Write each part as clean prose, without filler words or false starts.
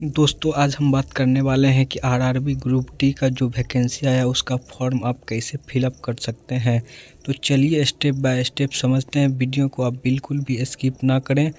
दोस्तों आज हम बात करने वाले हैं कि आरआरबी ग्रुप डी का जो वैकेंसी आया उसका फॉर्म आप कैसे फिलअप कर सकते हैं। तो चलिए स्टेप बाय स्टेप समझते हैं। वीडियो को आप बिल्कुल भी स्किप ना करें,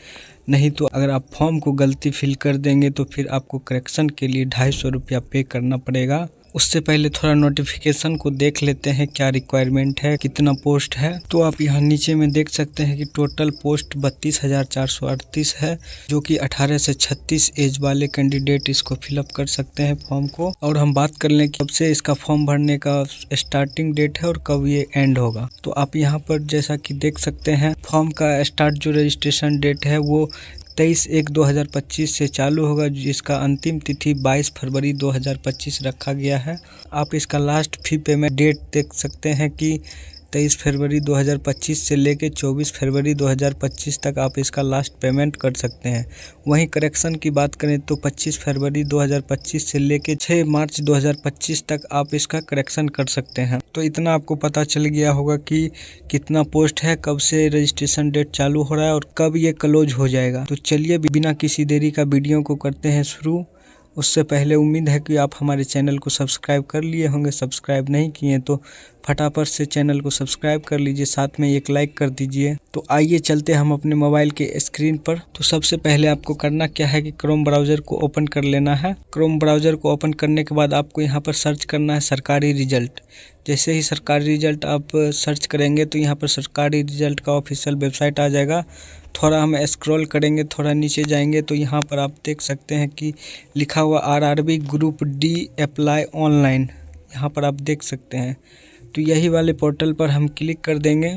नहीं तो अगर आप फॉर्म को गलती फिल कर देंगे तो फिर आपको करेक्शन के लिए 250 रुपया पे करना पड़ेगा। उससे पहले थोड़ा नोटिफिकेशन को देख लेते हैं, क्या रिक्वायरमेंट है, कितना पोस्ट है। तो आप यहाँ नीचे में देख सकते हैं कि टोटल पोस्ट 32,438 है, जो कि 18 से 36 एज वाले कैंडिडेट इसको फिलअप कर सकते हैं फॉर्म को। और हम बात कर लें कि कब से इसका फॉर्म भरने का स्टार्टिंग डेट है और कब ये एंड होगा। तो आप यहाँ पर जैसा कि देख सकते हैं, फॉर्म का स्टार्ट जो रजिस्ट्रेशन डेट है वो 23/1/2025 से चालू होगा, जिसका अंतिम तिथि 22 फरवरी 2025 रखा गया है। आप इसका लास्ट फी पेमेंट डेट देख सकते हैं कि 23 फरवरी 2025 से लेकर 24 फरवरी 2025 तक आप इसका लास्ट पेमेंट कर सकते हैं। वहीं करेक्शन की बात करें तो 25 फरवरी 2025 से लेकर 6 मार्च 2025 तक आप इसका करेक्शन कर सकते हैं। तो इतना आपको पता चल गया होगा कि कितना पोस्ट है, कब से रजिस्ट्रेशन डेट चालू हो रहा है और कब ये क्लोज हो जाएगा। तो चलिए बिना किसी देरी का वीडियो को करते हैं शुरू। उससे पहले उम्मीद है कि आप हमारे चैनल को सब्सक्राइब कर लिए होंगे। सब्सक्राइब नहीं किए तो फटाफट से चैनल को सब्सक्राइब कर लीजिए, साथ में एक लाइक कर दीजिए। तो आइए चलते हम अपने मोबाइल के स्क्रीन पर। तो सबसे पहले आपको करना क्या है कि क्रोम ब्राउज़र को ओपन कर लेना है। क्रोम ब्राउज़र को ओपन करने के बाद आपको यहाँ पर सर्च करना है सरकारी रिजल्ट। जैसे ही सरकारी रिजल्ट आप सर्च करेंगे तो यहाँ पर सरकारी रिजल्ट का ऑफिशियल वेबसाइट आ जाएगा। थोड़ा हम स्क्रॉल करेंगे, थोड़ा नीचे जाएंगे तो यहाँ पर आप देख सकते हैं कि लिखा हुआ RRB group D apply online, यहाँ पर आप देख सकते हैं। तो यही वाले पोर्टल पर हम क्लिक कर देंगे।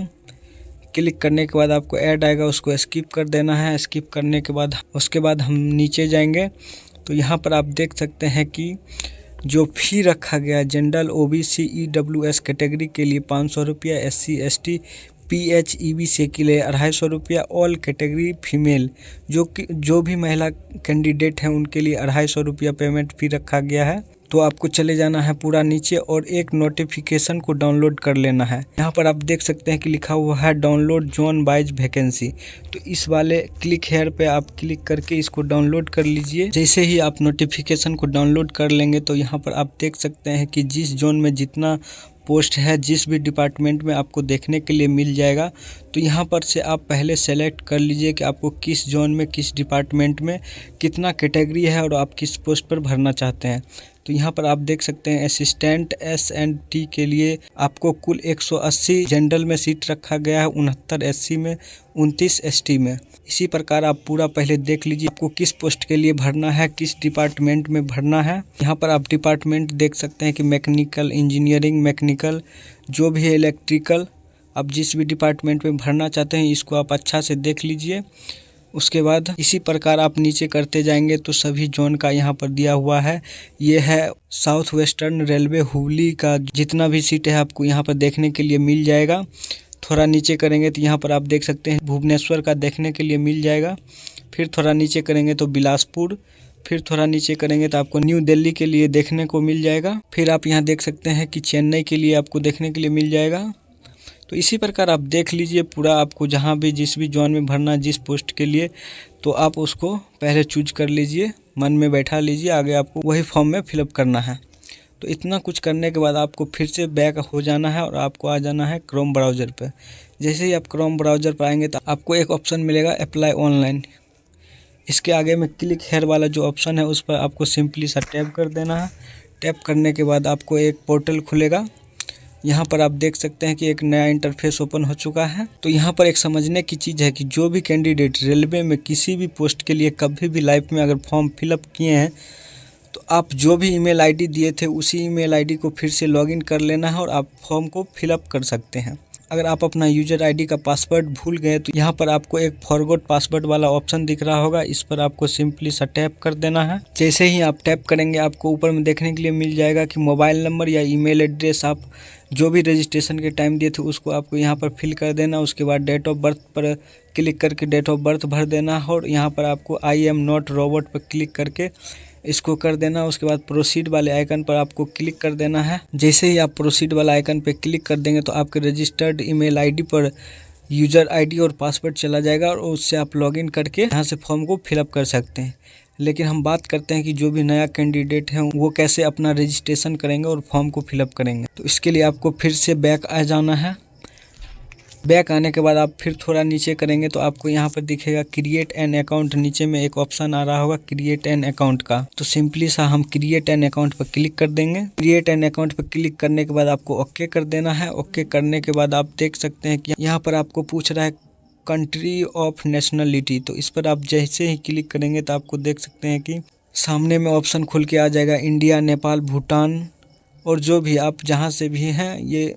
क्लिक करने के बाद आपको ऐड आएगा, उसको स्किप कर देना है। स्किप करने के बाद उसके बाद हम नीचे जाएंगे तो यहाँ पर आप देख सकते हैं कि जो फ़ी रखा गया है जनरल ओबीसी ईडब्ल्यूएस कैटेगरी के लिए 500 रुपया, SC ST PHEBC के लिए 250 रुपया, ऑल कैटेगरी फीमेल जो भी महिला कैंडिडेट हैं उनके लिए 250 रुपया पेमेंट फ़ी रखा गया है। तो आपको चले जाना है पूरा नीचे और एक नोटिफिकेशन को डाउनलोड कर लेना है। यहाँ पर आप देख सकते हैं कि लिखा हुआ है डाउनलोड जोन वाइज वैकेंसी। तो इस वाले क्लिक हेयर पे आप क्लिक करके इसको डाउनलोड कर लीजिए। जैसे ही आप नोटिफिकेशन को डाउनलोड कर लेंगे तो यहाँ पर आप देख सकते हैं कि जिस जोन में जितना पोस्ट है, जिस भी डिपार्टमेंट में आपको देखने के लिए मिल जाएगा। तो यहाँ पर से आप पहले सेलेक्ट कर लीजिए कि आपको किस जोन में, किस डिपार्टमेंट में कितना कैटेगरी है और आप किस पोस्ट पर भरना चाहते हैं। तो यहाँ पर आप देख सकते हैं असिस्टेंट S&T के लिए आपको कुल 180 जनरल में सीट रखा गया है, 69 SC में, 29 ST में। इसी प्रकार आप पूरा पहले देख लीजिए आपको किस पोस्ट के लिए भरना है, किस डिपार्टमेंट में भरना है। यहाँ पर आप डिपार्टमेंट देख सकते हैं कि मैकेनिकल, इंजीनियरिंग, मैकेनिकल, जो भी है इलेक्ट्रिकल, आप जिस भी डिपार्टमेंट में भरना चाहते हैं इसको आप अच्छा से देख लीजिए। उसके बाद इसी प्रकार आप नीचे करते जाएंगे तो सभी जोन का यहाँ पर दिया हुआ है। ये है साउथ वेस्टर्न रेलवे हुबली का जितना भी सीट है आपको यहाँ पर देखने के लिए मिल जाएगा। थोड़ा नीचे करेंगे तो यहाँ पर आप देख सकते हैं भुवनेश्वर का देखने के लिए मिल जाएगा। फिर थोड़ा नीचे करेंगे तो बिलासपुर, फिर थोड़ा नीचे करेंगे तो आपको न्यू दिल्ली के लिए देखने को मिल जाएगा। फिर आप यहाँ देख सकते हैं कि चेन्नई के लिए आपको देखने के लिए मिल जाएगा। तो इसी प्रकार आप देख लीजिए पूरा आपको जहाँ भी जिस भी जोन में भरना जिस पोस्ट के लिए, तो आप उसको पहले चूज कर लीजिए, मन में बैठा लीजिए, आगे आपको वही फॉर्म में फिलअप करना है। तो इतना कुछ करने के बाद आपको फिर से बैक हो जाना है और आपको आ जाना है क्रोम ब्राउज़र पर। जैसे ही आप क्रोम ब्राउज़र पर आएंगे तो आपको एक ऑप्शन मिलेगा अप्लाई ऑनलाइन। इसके आगे में क्लिक हेयर वाला जो ऑप्शन है उस पर आपको सिंपली सा टैप कर देना है। टैप करने के बाद आपको एक पोर्टल खुलेगा। यहाँ पर आप देख सकते हैं कि एक नया इंटरफेस ओपन हो चुका है। तो यहाँ पर एक समझने की चीज़ है कि जो भी कैंडिडेट रेलवे में किसी भी पोस्ट के लिए कभी भी लाइफ में अगर फॉर्म फिलअप किए हैं तो आप जो भी ईमेल आईडी दिए थे उसी ईमेल आईडी को फिर से लॉगिन कर लेना है और आप फॉर्म को फिलअप कर सकते हैं। अगर आप अपना यूजर आईडी का पासवर्ड भूल गए तो यहाँ पर आपको एक फॉरगॉट पासवर्ड वाला ऑप्शन दिख रहा होगा, इस पर आपको सिंपली सा टैप कर देना है। जैसे ही आप टैप करेंगे आपको ऊपर में देखने के लिए मिल जाएगा कि मोबाइल नंबर या ईमेल एड्रेस आप जो भी रजिस्ट्रेशन के टाइम दिए थे उसको आपको यहाँ पर फिल कर देना। उसके बाद डेट ऑफ बर्थ पर क्लिक करके डेट ऑफ बर्थ भर देना है और यहाँ पर आपको आई एम नॉट रोबोट पर क्लिक करके इसको कर देना। उसके बाद प्रोसीड वाले आइकन पर आपको क्लिक कर देना है। जैसे ही आप प्रोसीड वाला आइकन पर क्लिक कर देंगे तो आपके रजिस्टर्ड ईमेल आईडी पर यूज़र आईडी और पासवर्ड चला जाएगा और उससे आप लॉगिन करके यहाँ से फॉर्म को फिलअप कर सकते हैं। लेकिन हम बात करते हैं कि जो भी नया कैंडिडेट है वो कैसे अपना रजिस्ट्रेशन करेंगे और फॉर्म को फिलअप करेंगे। तो इसके लिए आपको फिर से बैक आ जाना है। बैक आने के बाद आप फिर थोड़ा नीचे करेंगे तो आपको यहाँ पर दिखेगा क्रिएट एन अकाउंट, नीचे में एक ऑप्शन आ रहा होगा क्रिएट एन अकाउंट का। तो सिंपली सा हम क्रिएट एन अकाउंट पर क्लिक कर देंगे। क्रिएट एन अकाउंट पर क्लिक करने के बाद आपको ओके कर देना है। ओके करने के बाद आप देख सकते हैं कि यहाँ पर आपको पूछ रहा है कंट्री ऑफ नेशनलिटी। तो इस पर आप जैसे ही क्लिक करेंगे तो आपको देख सकते हैं कि सामने में ऑप्शन खुल के आ जाएगा इंडिया, नेपाल, भूटान और जो भी आप जहाँ से भी हैं, ये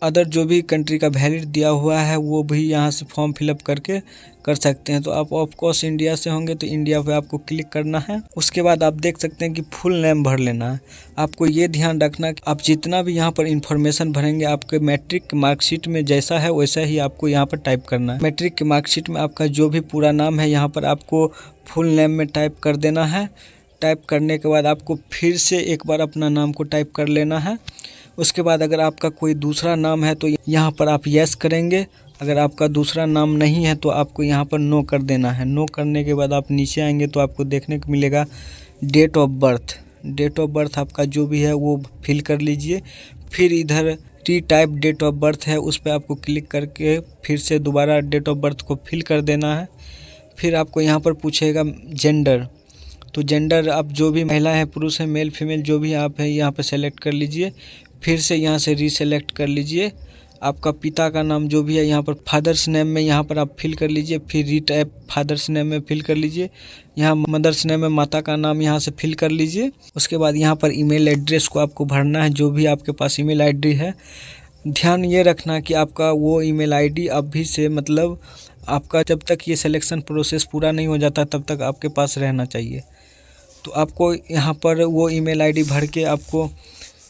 अदर जो भी कंट्री का वैलिड दिया हुआ है वो भी यहाँ से फॉर्म फिलअप करके कर सकते हैं। तो आप ऑफकोर्स इंडिया से होंगे तो इंडिया पे आपको क्लिक करना है। उसके बाद आप देख सकते हैं कि फुल नेम भर लेना है। आपको ये ध्यान रखना कि आप जितना भी यहाँ पर इंफॉर्मेशन भरेंगे आपके मैट्रिक की मार्कशीट में जैसा है वैसा ही आपको यहाँ पर टाइप करना है। मैट्रिक की मार्कशीट में आपका जो भी पूरा नाम है यहाँ पर आपको फुल नेम में टाइप कर देना है। टाइप करने के बाद आपको फिर से एक बार अपना नाम को टाइप कर लेना है। उसके बाद अगर आपका कोई दूसरा नाम है तो यहाँ पर आप यस करेंगे। अगर आपका दूसरा नाम नहीं है तो आपको यहाँ पर नो कर देना है। नो करने के बाद आप नीचे आएंगे तो आपको देखने को मिलेगा date of birth. Date of birth आपका जो भी है वो फिल कर लीजिए। फिर इधर T type date of birth है उस पर आपको क्लिक करके फिर से दोबारा डेट ऑफ बर्थ को फिल कर देना है। फिर आपको यहाँ पर पूछेगा जेंडर। तो जेंडर आप जो भी महिला है, पुरुष है, मेल फीमेल जो भी आप है यहाँ पर सेलेक्ट कर लीजिए। फिर से यहाँ से रीसेलेक्ट कर लीजिए। आपका पिता का नाम जो भी है यहाँ पर फादर्स नेम में यहाँ पर आप फिल कर लीजिए। फिर रीटाइप फादर्स नेम में फिल कर लीजिए। यहाँ मदर्स नेम में माता का नाम यहाँ से फिल कर लीजिए। उसके बाद यहाँ पर ईमेल एड्रेस को आपको भरना है, जो भी आपके पास ईमेल आईडी है। ध्यान ये रखना कि आपका वो ईमेल आईडी अभी से मतलब आपका जब तक ये सिलेक्शन प्रोसेस पूरा नहीं हो जाता तब तक आपके पास रहना चाहिए। तो आपको यहाँ पर वो ईमेल आईडी भर के आपको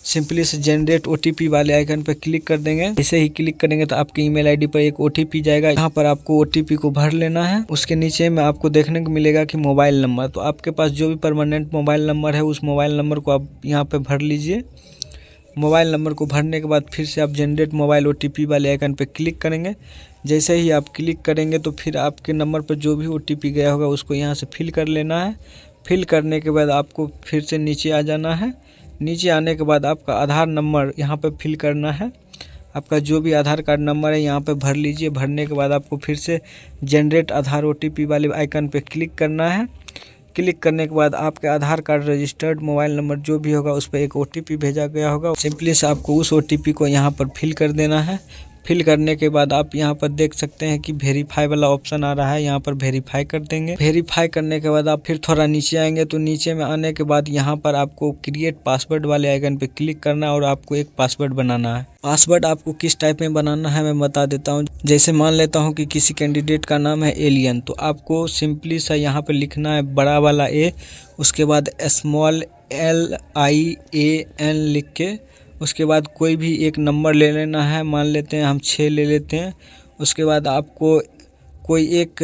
सिंपली से जनरेट ओटीपी वाले आइकन पर क्लिक कर देंगे। जैसे ही क्लिक करेंगे तो आपके ईमेल आईडी पर एक ओटीपी जाएगा। यहाँ पर आपको ओटीपी को भर लेना है। उसके नीचे में आपको देखने को मिलेगा कि मोबाइल नंबर। तो आपके पास जो भी परमानेंट मोबाइल नंबर है उस मोबाइल नंबर को आप यहाँ पे भर लीजिए। मोबाइल नंबर को भरने के बाद फिर से आप जनरेट मोबाइल ओटीपी वाले आइकन पर क्लिक करेंगे। जैसे ही आप क्लिक करेंगे तो फिर आपके नंबर पर जो भी ओटीपी गया होगा उसको यहाँ से फिल कर लेना है। फिल करने के बाद आपको फिर से नीचे आ जाना है। नीचे आने के बाद आपका आधार नंबर यहाँ पे फिल करना है। आपका जो भी आधार कार्ड नंबर है यहाँ पे भर लीजिए। भरने के बाद आपको फिर से जनरेट आधार ओटीपी वाले आइकन पे क्लिक करना है। क्लिक करने के बाद आपके आधार कार्ड रजिस्टर्ड मोबाइल नंबर जो भी होगा उस पर एक ओटीपी भेजा गया होगा। सिंपली से आपको उस ओटीपी को यहाँ पर फिल कर देना है। फिल करने के बाद आप यहाँ पर देख सकते हैं कि वेरीफाई वाला ऑप्शन आ रहा है, यहाँ पर वेरीफाई कर देंगे। वेरीफाई करने के बाद आप फिर थोड़ा नीचे आएंगे तो नीचे में आने के बाद यहाँ पर आपको क्रिएट पासवर्ड वाले आइकन पे क्लिक करना है और आपको एक पासवर्ड बनाना है। पासवर्ड आपको किस टाइप में बनाना है मैं बता देता हूँ। जैसे मान लेता हूँ कि किसी कैंडिडेट का नाम है एलियन, तो आपको सिंपली सा यहाँ पर लिखना है बड़ा वाला ए, उसके बाद स्मॉल LIAN लिख के उसके बाद कोई भी एक नंबर ले लेना है। मान लेते हैं हम 6 ले लेते हैं। उसके बाद आपको कोई एक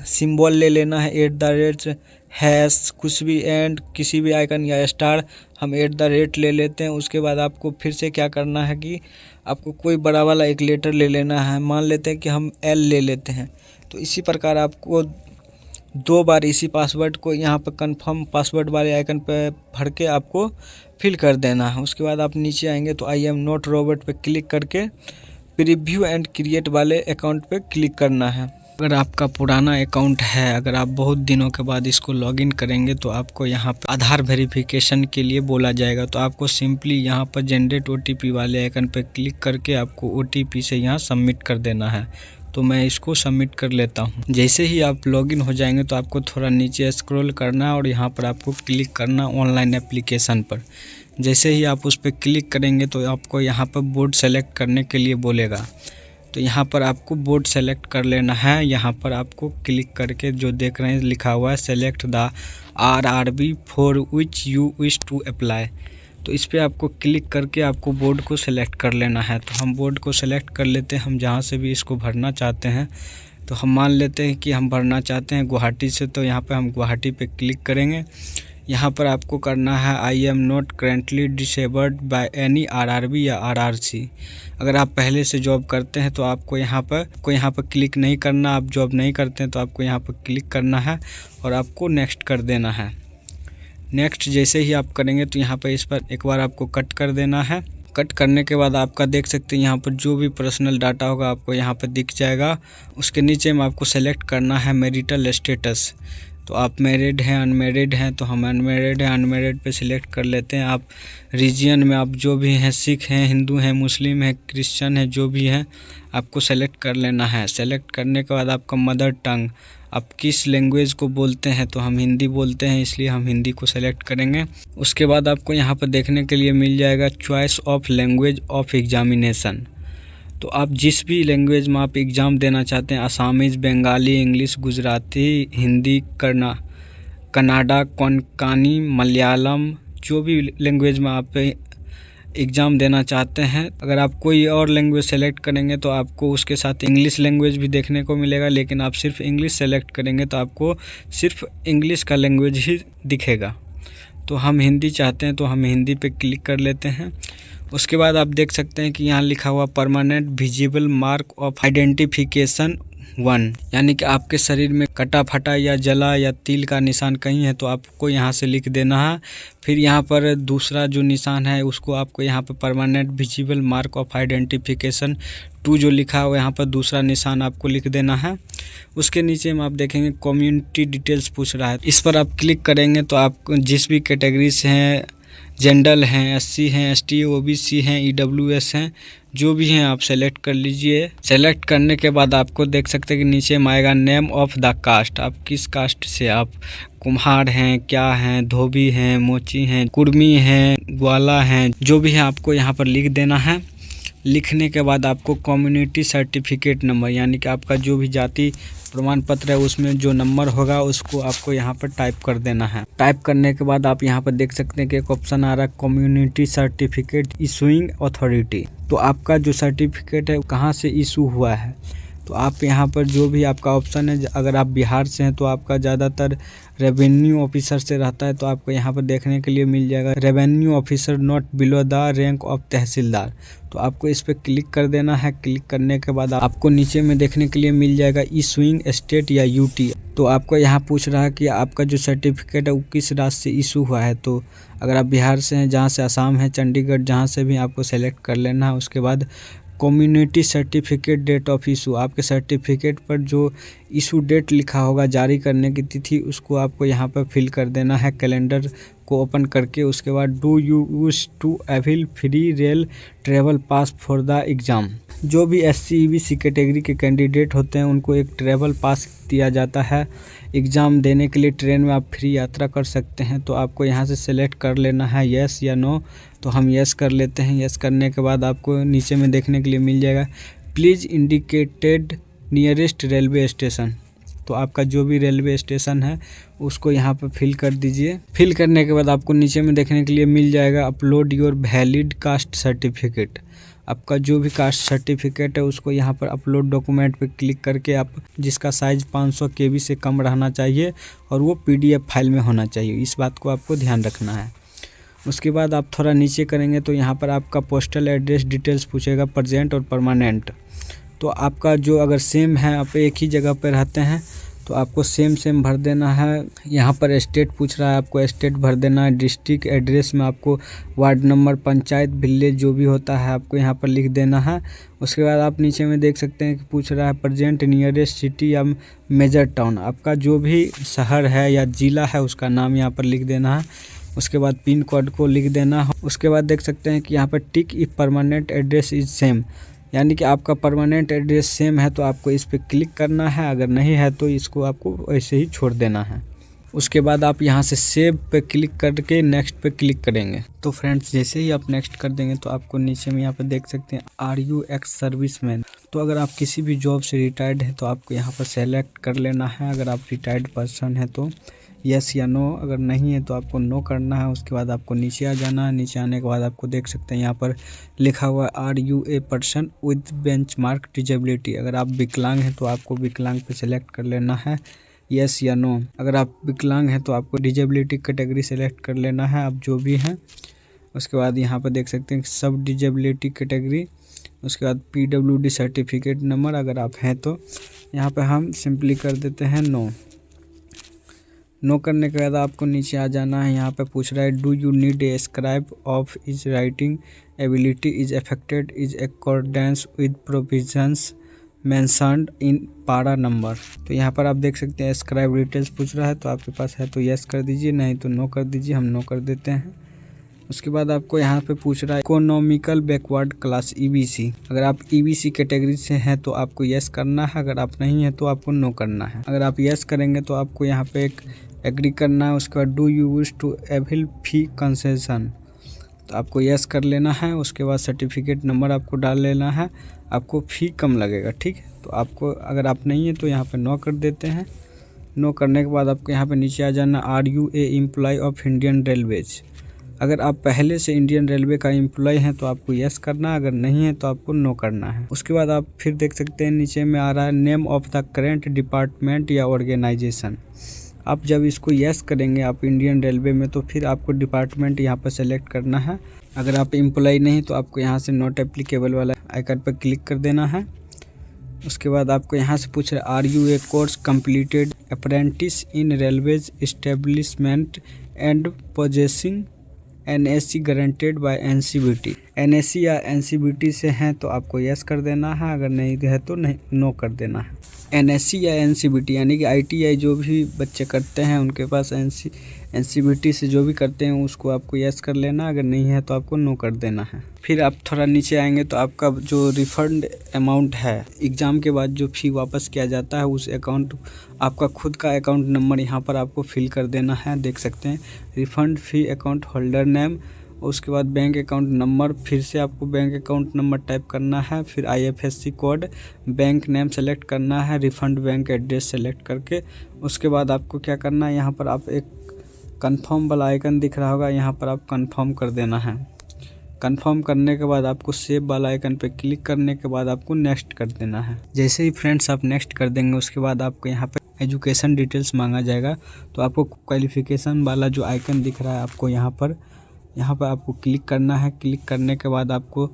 सिंबल ले लेना है @ कुछ भी एंड किसी भी आइकन या स्टार, हम @ ले लेते हैं। उसके बाद आपको फिर से क्या करना है कि आपको कोई बड़ा वाला एक लेटर ले लेना है। मान लेते हैं कि हम L ले लेते हैं। तो इसी प्रकार आपको 2 बार इसी पासवर्ड को यहाँ पर कंफर्म पासवर्ड वाले आइकन पर भर के आपको फिल कर देना है। उसके बाद आप नीचे आएंगे तो आई एम नॉट रोबोट पे क्लिक करके प्रीव्यू एंड क्रिएट वाले अकाउंट पे क्लिक करना है। अगर आपका पुराना अकाउंट है, अगर आप बहुत दिनों के बाद इसको लॉगिन करेंगे तो आपको यहाँ पर आधार वेरिफिकेशन के लिए बोला जाएगा। तो आपको सिंपली यहाँ पर जनरेट ओटीपी वाले आइकन पे क्लिक करके आपको ओटीपी से यहाँ सबमिट कर देना है। तो मैं इसको सबमिट कर लेता हूँ। जैसे ही आप लॉगिन हो जाएंगे तो आपको थोड़ा नीचे स्क्रॉल करना और यहाँ पर आपको क्लिक करना ऑनलाइन एप्लीकेशन पर। जैसे ही आप उस पर क्लिक करेंगे तो आपको यहाँ पर बोर्ड सेलेक्ट करने के लिए बोलेगा। तो यहाँ पर आपको बोर्ड सेलेक्ट कर लेना है। यहाँ पर आपको क्लिक करके जो देख रहे हैं लिखा हुआ है select the RRB for which you wish to apply, तो इस पर आपको क्लिक करके आपको बोर्ड को सेलेक्ट कर लेना है। तो हम बोर्ड को सेलेक्ट कर लेते हैं, हम जहाँ से भी इसको भरना चाहते हैं। तो हम मान लेते हैं कि हम भरना चाहते हैं गुवाहाटी से, तो यहाँ पे हम गुवाहाटी पे क्लिक करेंगे। यहाँ पर आपको करना है I am not currently disabled by any RRB या RRC। अगर आप पहले से जॉब करते हैं तो आपको यहाँ पर क्लिक नहीं करना। आप जॉब नहीं करते हैं तो आपको यहाँ पर क्लिक करना है और आपको नेक्स्ट कर देना है। नेक्स्ट जैसे ही आप करेंगे तो यहाँ पर इस पर एक बार आपको कट कर देना है। कट करने के बाद आपका देख सकते हैं यहाँ पर जो भी पर्सनल डाटा होगा आपको यहाँ पर दिख जाएगा। उसके नीचे में आपको सेलेक्ट करना है मैरिटल स्टेटस। तो आप मैरिड हैं अनमैरिड हैं, तो हम अनमैरिड हैं, अनमैरिड पे सिलेक्ट कर लेते हैं। आप रीजन में आप जो भी हैं, सिख हैं, हिंदू हैं, मुस्लिम हैं, क्रिश्चियन हैं, जो भी हैं आपको सेलेक्ट कर लेना है। सेलेक्ट करने के बाद आपका मदर टंग, आप किस लैंग्वेज को बोलते हैं, तो हम हिंदी बोलते हैं इसलिए हम हिंदी को सेलेक्ट करेंगे। उसके बाद आपको यहाँ पर देखने के लिए मिल जाएगा choice of language of examination. तो आप जिस भी लैंग्वेज में आप एग्ज़ाम देना चाहते हैं, असामीज़, बंगाली, इंग्लिश, गुजराती, हिंदी, कन्नाडा, कोंकणी, मलयालम, जो भी लैंग्वेज में आप एग्ज़ाम देना चाहते हैं। अगर आप कोई और लैंग्वेज सेलेक्ट करेंगे तो आपको उसके साथ इंग्लिश लैंग्वेज भी देखने को मिलेगा, लेकिन आप सिर्फ इंग्लिश सेलेक्ट करेंगे तो आपको सिर्फ इंग्लिश का लैंग्वेज ही दिखेगा। तो हम हिंदी चाहते हैं तो हम हिंदी पे क्लिक कर लेते हैं। उसके बाद आप देख सकते हैं कि यहाँ लिखा हुआ permanent visible mark of identification 1, यानी कि आपके शरीर में कटा फटा या जला या तिल का निशान कहीं है तो आपको यहाँ से लिख देना है। फिर यहाँ पर दूसरा जो निशान है उसको आपको यहाँ पर permanent visible mark of identification 2 जो लिखा है यहाँ पर दूसरा निशान आपको लिख देना है। उसके नीचे में आप देखेंगे कम्युनिटी डिटेल्स पूछ रहा है, इस पर आप क्लिक करेंगे तो आप जिस भी कैटेगरी से हैं, जनरल हैं, एससी हैं, एसटी, ओबीसी हैं, ईडब्ल्यूएस हैं, जो भी हैं आप सेलेक्ट कर लीजिए। सेलेक्ट करने के बाद आपको देख सकते हैं कि नीचे में आएगा नेम ऑफ द कास्ट, आप किस कास्ट से, आप कुम्हार हैं, क्या हैं, धोबी हैं, मोची हैं, कुर्मी हैं, ग्वाला हैं, जो भी है आपको यहाँ पर लिख देना है। लिखने के बाद आपको कम्युनिटी सर्टिफिकेट नंबर, यानी कि आपका जो भी जाति प्रमाण पत्र है उसमें जो नंबर होगा उसको आपको यहाँ पर टाइप कर देना है। टाइप करने के बाद आप यहाँ पर देख सकते हैं कि एक ऑप्शन आ रहा है कम्युनिटी सर्टिफिकेट इशूइंग अथॉरिटी। तो आपका जो सर्टिफिकेट है कहाँ से इशू हुआ है, तो आप यहाँ पर जो भी आपका ऑप्शन है, अगर आप बिहार से हैं तो आपका ज़्यादातर रेवेन्यू ऑफिसर से रहता है, तो आपको यहाँ पर देखने के लिए मिल जाएगा revenue officer not below the rank of tahsildar. तो आपको इस पर क्लिक कर देना है। क्लिक करने के बाद आपको नीचे में देखने के लिए मिल जाएगा इशूइंग स्टेट या यूटी। तो आपको यहाँ पूछ रहा है कि आपका जो सर्टिफिकेट है वो किस राज्य से इशू हुआ है। तो अगर आप बिहार से हैं, जहाँ से असम है, चंडीगढ़, जहाँ से भी आपको सेलेक्ट कर लेना है। उसके बाद community certificate date of issue, आपके सर्टिफिकेट पर जो इशू डेट लिखा होगा, जारी करने की तिथि, उसको आपको यहाँ पर फिल कर देना है कैलेंडर को ओपन करके। उसके बाद do you wish to avail free rail travel pass for the exam. जो भी एससी ईबीसी कैटेगरी के कैंडिडेट होते हैं उनको एक ट्रैवल पास दिया जाता है। एग्ज़ाम देने के लिए ट्रेन में आप फ्री यात्रा कर सकते हैं। तो आपको यहाँ से सेलेक्ट कर लेना है येस या नो। तो हम येस कर लेते हैं। येस करने के बाद आपको नीचे में देखने के लिए मिल जाएगा please indicated nearest railway station. तो आपका जो भी रेलवे स्टेशन है उसको यहाँ पर फिल कर दीजिए। फिल करने के बाद आपको नीचे में देखने के लिए मिल जाएगा upload your valid caste certificate. आपका जो भी कास्ट सर्टिफिकेट है उसको यहाँ पर अपलोड डॉक्यूमेंट पे क्लिक करके आप, जिसका साइज़ 500 KB से कम रहना चाहिए और वो PDF फाइल में होना चाहिए, इस बात को आपको ध्यान रखना है। उसके बाद आप थोड़ा नीचे करेंगे तो यहाँ पर आपका पोस्टल एड्रेस डिटेल्स पूछेगा, प्रेजेंट और परमानेंट। तो आपका जो अगर सेम है, आप एक ही जगह पर रहते हैं तो आपको सेम भर देना है। यहाँ पर स्टेट पूछ रहा है, आपको स्टेट भर देना है। डिस्ट्रिक्ट एड्रेस में आपको वार्ड नंबर, पंचायत, विलेज जो भी होता है आपको यहाँ पर लिख देना है। उसके बाद आप नीचे में देख सकते हैं कि पूछ रहा है प्रेजेंट नियरेस्ट सिटी या मेजर टाउन। आपका जो भी शहर है या ज़िला है उसका नाम यहाँ पर लिख देना है। उसके बाद पिन कोड को लिख देना है। उसके बाद देख सकते हैं कि यहाँ पर टिक if permanent address is same, यानी कि आपका परमानेंट एड्रेस सेम है तो आपको इस पर क्लिक करना है, अगर नहीं है तो इसको आपको ऐसे ही छोड़ देना है। उसके बाद आप यहाँ से सेव पे क्लिक करके नेक्स्ट पे क्लिक करेंगे। तो फ्रेंड्स जैसे ही आप नेक्स्ट कर देंगे तो आपको नीचे में यहाँ पे देख सकते हैं आर यू एक्स सर्विसमैन। तो अगर आप किसी भी जॉब से रिटायर्ड हैं तो आपको यहाँ पर सेलेक्ट कर लेना है। अगर आप रिटायर्ड पर्सन है तो यस या नो, अगर नहीं है तो आपको नो करना है। उसके बाद आपको नीचे आ जाना है। नीचे आने के बाद आपको देख सकते हैं यहाँ पर लिखा हुआ are you a person with benchmark disability. अगर आप विकलांग हैं तो आपको विकलांग पे सेलेक्ट कर लेना है, यस या नो। अगर आप विकलांग हैं तो आपको डिजेबिलिटी कैटेगरी सेलेक्ट कर लेना है, आप जो भी हैं। उसके बाद यहाँ पर देख सकते हैं सब डिजेबिलिटी कैटेगरी। उसके बाद PWD सर्टिफिकेट नंबर अगर आप हैं तो यहाँ पर हम सिंपली कर देते हैं नो। नो करने के बाद आपको नीचे आ जाना है। यहाँ पे पूछ रहा है do you need a scribe of is writing ability is affected is accordance with provisions mentioned in पारा नंबर। तो यहाँ पर आप देख सकते हैं स्क्राइब डिटेल्स पूछ रहा है, तो आपके पास है तो यस कर दीजिए, नहीं तो नो कर दीजिए। हम नो कर देते हैं। उसके बाद आपको यहाँ पे पूछ रहा है इकोनॉमिकल बैकवर्ड क्लास ईबीसी। अगर आप ईबीसी कैटेगरी से हैं तो आपको यस करना है, अगर आप नहीं है तो आपको नो करना है। अगर आप यस करेंगे तो आपको यहाँ पे एक एग्री करना है। उसके बाद do you wish to avail fee concession, तो आपको यस कर लेना है। उसके बाद सर्टिफिकेट नंबर आपको डाल लेना है, आपको फ़ी कम लगेगा, ठीक है। तो आपको अगर आप नहीं है तो यहाँ पे नो कर देते हैं। नो करने के बाद आपको यहाँ पे नीचे आ जाना are you a employee of Indian railways. अगर आप पहले से इंडियन रेलवे का एम्प्लॉय हैं तो आपको यस करना है, अगर नहीं है तो आपको नो करना है। उसके बाद आप फिर देख सकते हैं नीचे में आ रहा है name of the current department या ऑर्गेनाइजेशन। आप जब इसको यस करेंगे आप इंडियन रेलवे में, तो फिर आपको डिपार्टमेंट यहाँ पर सेलेक्ट करना है। अगर आप एम्प्लॉय नहीं तो आपको यहाँ से नॉट एप्लीकेबल वाला आइकन पर क्लिक कर देना है। उसके बाद आपको यहाँ से पूछ रहा है are you a course completed apprentice in railways establishment and possessing NAC guaranteed by NCBT। NAC या NCBT से हैं तो आपको यस कर देना है, अगर नहीं है तो नहीं नो कर देना है। NAC या NCBT यानी कि ITI जो भी बच्चे करते हैं उनके पास NCBT से जो भी करते हैं उसको आपको यस कर लेना, अगर नहीं है तो आपको नो कर देना है। फिर आप थोड़ा नीचे आएंगे तो आपका जो रिफंड अमाउंट है एग्ज़ाम के बाद जो फ़ी वापस किया जाता है उस अकाउंट, आपका खुद का अकाउंट नंबर यहाँ पर आपको फिल कर देना है। देख सकते हैं रिफ़ंड फ़ी अकाउंट होल्डर नेम, उसके बाद बैंक अकाउंट नंबर, फिर से आपको बैंक अकाउंट नंबर टाइप करना है, फिर IFSC code, bank name select करना है, रिफ़ंड बैंक एड्रेस सेलेक्ट करके उसके बाद आपको क्या करना है, यहाँ पर आप एक कंफर्म वाला आइकन दिख रहा होगा, यहाँ पर आप कंफर्म कर देना है। कंफर्म करने के बाद आपको सेव वाला आइकन पे क्लिक करने के बाद आपको नेक्स्ट कर देना है। जैसे ही फ्रेंड्स आप नेक्स्ट कर देंगे उसके बाद आपको यहाँ पे एजुकेशन डिटेल्स मांगा जाएगा, तो आपको क्वालिफ़िकेशन वाला जो आइकन दिख रहा है आपको यहाँ पर आपको क्लिक करना है। क्लिक करने के बाद आपको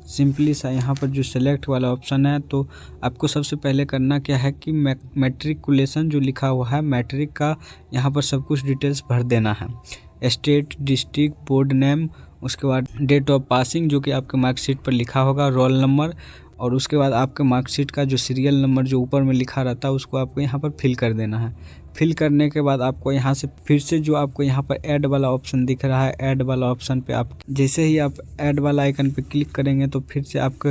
सिंपली सा यहाँ पर जो सेलेक्ट वाला ऑप्शन है, तो आपको सबसे पहले करना क्या है कि मैट्रिकुलेशन जो लिखा हुआ है मैट्रिक का यहाँ पर सब कुछ डिटेल्स भर देना है। स्टेट, डिस्ट्रिक्ट, बोर्ड नेम, उसके बाद डेट ऑफ पासिंग जो कि आपके मार्कशीट पर लिखा होगा, रोल नंबर, और उसके बाद आपके मार्कशीट का जो सीरियल नंबर जो ऊपर में लिखा रहता है उसको आपको यहाँ पर फिल कर देना है। फिल करने के बाद आपको यहाँ से फिर से जो आपको यहाँ पर ऐड वाला ऑप्शन दिख रहा है, ऐड वाला ऑप्शन पे आप जैसे ही आप ऐड वाला आइकन पे क्लिक करेंगे तो फिर से आप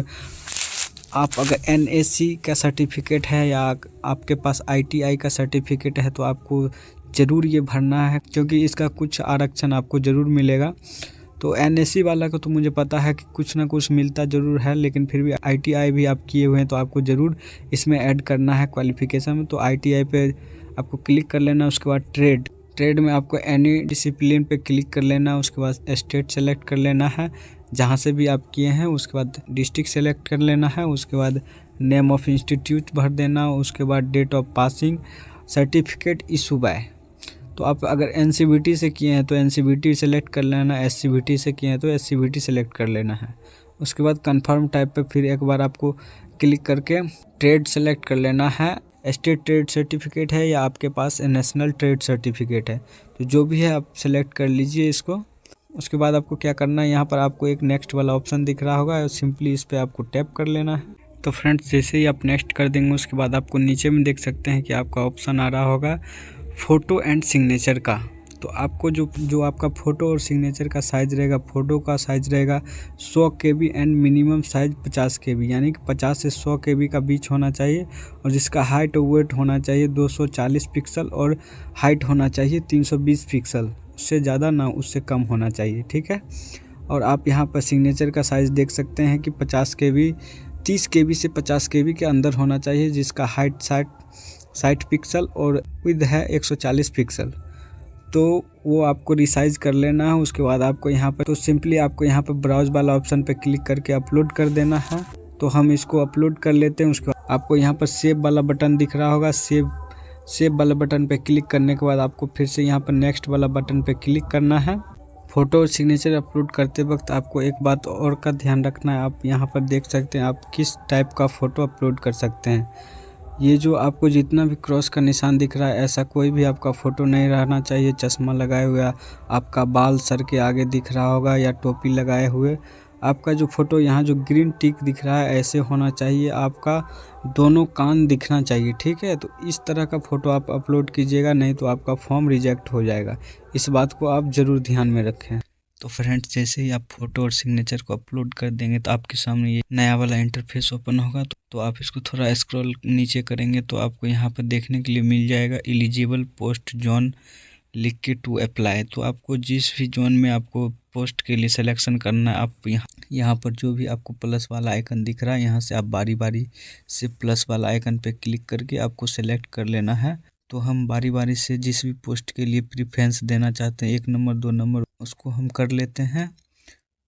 अगर NAC का सर्टिफिकेट है या आपके पास ITI का सर्टिफिकेट है तो आपको ज़रूर ये भरना है, क्योंकि इसका कुछ आरक्षण आपको ज़रूर मिलेगा। तो NAC वाला को तो मुझे पता है कि कुछ ना कुछ मिलता ज़रूर है, लेकिन फिर भी ITI भी आप किए हुए हैं तो आपको ज़रूर इसमें ऐड करना है क्वालिफ़िकेशन में। तो ITI पे आपको क्लिक कर लेना। उसके बाद ट्रेड में आपको एनी डिसिप्लिन पे क्लिक कर लेना। उसके बाद स्टेट सेलेक्ट कर लेना है जहाँ से भी आप किए हैं। उसके बाद डिस्ट्रिक्ट सेलेक्ट कर लेना है। उसके बाद नेम ऑफ इंस्टीट्यूट भर देना। उसके बाद date of passing, certificate issue by, तो आप अगर NCBT से किए हैं तो NCBT सेलेक्ट कर लेना, SCBT से किए हैं तो SCBT सेलेक्ट कर लेना है। उसके बाद कंफर्म टाइप पे फिर एक बार आपको क्लिक करके ट्रेड सेलेक्ट कर लेना है। स्टेट ट्रेड सर्टिफिकेट है या आपके पास नेशनल ट्रेड सर्टिफिकेट है, तो जो भी है आप सेलेक्ट कर लीजिए इसको। उसके बाद आपको क्या करना है, यहाँ पर आपको एक नेक्स्ट वाला ऑप्शन दिख रहा होगा, सिंपली इस पर आपको टैप कर लेना है। तो फ्रेंड्स जैसे ही आप नेक्स्ट कर देंगे उसके बाद आपको नीचे में देख सकते हैं कि आपका ऑप्शन आ रहा होगा फ़ोटो एंड सिग्नेचर का। तो आपको जो आपका फ़ोटो और सिग्नेचर का साइज़ रहेगा, फ़ोटो का साइज़ रहेगा 100 KB and minimum size 50 KB, यानी कि 50 से 100 KB का बीच होना चाहिए। और जिसका हाइट और वेट होना चाहिए 240 पिक्सल और हाइट होना चाहिए 320 पिक्सल, उससे ज़्यादा ना उससे कम होना चाहिए, ठीक है। और आप यहाँ पर सिग्नेचर का साइज़ देख सकते हैं कि 50 KB, 30 KB से 50 KB के अंदर होना चाहिए, जिसका हाइट 60 पिक्सल और विड्थ है 140 पिक्सल। तो वो आपको रिसाइज कर लेना है। उसके बाद आपको यहाँ पर तो सिंपली आपको यहाँ पर ब्राउज वाला ऑप्शन पे क्लिक करके अपलोड कर देना है। तो हम इसको अपलोड कर लेते हैं। उसके बाद आपको यहाँ पर सेव वाला बटन दिख रहा होगा, सेव वाला बटन पे क्लिक करने के बाद आपको फिर से यहाँ पर नेक्स्ट वाला बटन पे क्लिक करना है। फ़ोटो और सिग्नेचर अपलोड करते वक्त आपको एक बात और का ध्यान रखना है। आप यहाँ पर देख सकते हैं आप किस टाइप का फ़ोटो अपलोड कर सकते हैं। ये जो आपको जितना भी क्रॉस का निशान दिख रहा है, ऐसा कोई भी आपका फ़ोटो नहीं रहना चाहिए। चश्मा लगाए हुए, आपका बाल सर के आगे दिख रहा होगा या टोपी लगाए हुए। आपका जो फ़ोटो यहाँ जो ग्रीन टिक दिख रहा है ऐसे होना चाहिए। आपका दोनों कान दिखना चाहिए, ठीक है। तो इस तरह का फ़ोटो आप अपलोड कीजिएगा, नहीं तो आपका फॉर्म रिजेक्ट हो जाएगा। इस बात को आप ज़रूर ध्यान में रखें। तो फ्रेंड्स, जैसे ही आप फोटो और सिग्नेचर को अपलोड कर देंगे तो आपके सामने ये नया वाला इंटरफेस ओपन होगा। तो आप इसको थोड़ा स्क्रॉल नीचे करेंगे तो आपको यहाँ पर देखने के लिए मिल जाएगा एलिजिबल पोस्ट जोन लिख के टू अप्लाई। तो आपको जिस भी जोन में आपको पोस्ट के लिए सिलेक्शन करना है, आप यहाँ पर जो भी आपको प्लस वाला आइकन दिख रहा है, यहाँ से आप बारी बारी से प्लस वाला आइकन पे क्लिक करके आपको सेलेक्ट कर लेना है। तो हम बारी बारी से जिस भी पोस्ट के लिए प्रीफरेंस देना चाहते हैं, 1 नंबर 2 नंबर, उसको हम कर लेते हैं।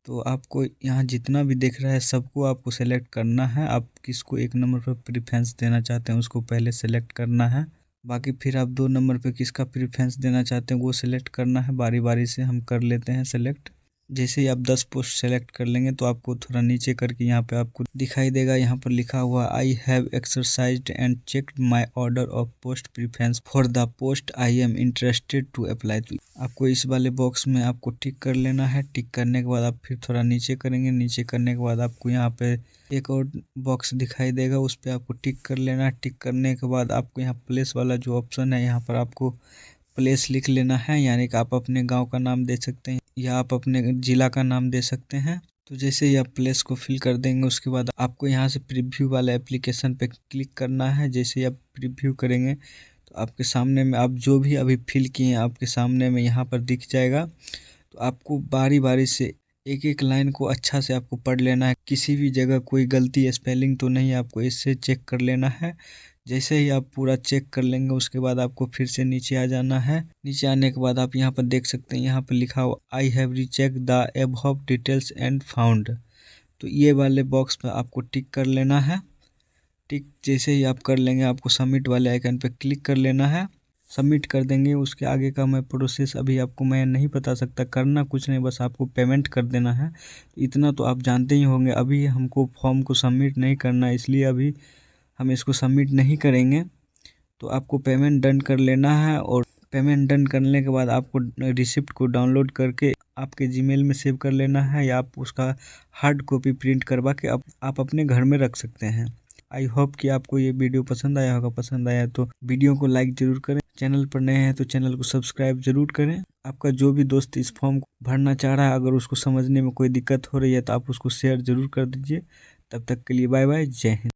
तो आपको यहाँ जितना भी दिख रहा है सबको आपको सेलेक्ट करना है। आप किसको 1 नंबर पर प्रीफरेंस देना चाहते हैं उसको पहले सेलेक्ट करना है। बाकी फिर आप 2 नंबर पे किसका प्रीफरेंस देना चाहते हैं वो सिलेक्ट करना है। बारी बारी से हम कर लेते हैं सेलेक्ट। जैसे ही आप 10 पोस्ट सेलेक्ट कर लेंगे तो आपको थोड़ा नीचे करके यहाँ पे आपको दिखाई देगा, यहाँ पर लिखा हुआ I have exercised and checked my order of post preference for the post I am interested to apply. तो आपको इस वाले बॉक्स में आपको टिक कर लेना है। टिक करने के बाद आप फिर थोड़ा नीचे करेंगे। नीचे करने के बाद आपको यहाँ पे एक और बॉक्स दिखाई देगा, उस पर आपको टिक कर लेना है। टिक करने के बाद आपको यहाँ प्लेस वाला जो ऑप्शन है, यहाँ पर आपको प्लेस लिख लेना है। यानी कि आप अपने गांव का नाम दे सकते हैं या आप अपने ज़िला का नाम दे सकते हैं। तो जैसे ही आप प्लेस को फिल कर देंगे उसके बाद आपको यहाँ से प्रीव्यू वाला एप्लीकेशन पे क्लिक करना है। जैसे ही आप प्रीव्यू करेंगे तो आपके सामने में आप जो भी अभी फिल किए हैं आपके सामने में यहाँ पर दिख जाएगा। तो आपको बारी बारी से एक एक लाइन को अच्छा से आपको पढ़ लेना है। किसी भी जगह कोई गलती स्पेलिंग तो नहीं, आपको इससे चेक कर लेना है। जैसे ही आप पूरा चेक कर लेंगे उसके बाद आपको फिर से नीचे आ जाना है। नीचे आने के बाद आप यहाँ पर देख सकते हैं, यहाँ पर लिखा हुआ I have recheck the above details and found. तो ये वाले बॉक्स पर आपको टिक कर लेना है। टिक जैसे ही आप कर लेंगे आपको सबमिट वाले आइकन पर क्लिक कर लेना है। सबमिट कर देंगे। उसके आगे का मैं प्रोसेस अभी आपको मैं नहीं बता सकता। करना कुछ नहीं, बस आपको पेमेंट कर देना है। इतना तो आप जानते ही होंगे। अभी हमको फॉर्म को सबमिट नहीं करना, इसलिए अभी हम इसको सबमिट नहीं करेंगे। तो आपको पेमेंट डन कर लेना है और पेमेंट डन करने के बाद आपको रिसिप्ट को डाउनलोड करके आपके जीमेल में सेव कर लेना है या आप उसका हार्ड कॉपी प्रिंट करवा के आप अपने घर में रख सकते हैं। आई होप कि आपको ये वीडियो पसंद आया होगा। पसंद आया तो वीडियो को लाइक ज़रूर करें। चैनल पर नए हैं तो चैनल को सब्सक्राइब ज़रूर करें। आपका जो भी दोस्त इस फॉर्म को भरना चाह रहा है, अगर उसको समझने में कोई दिक्कत हो रही है तो आप उसको शेयर ज़रूर कर दीजिए। तब तक के लिए बाय बाय, जय हिंद।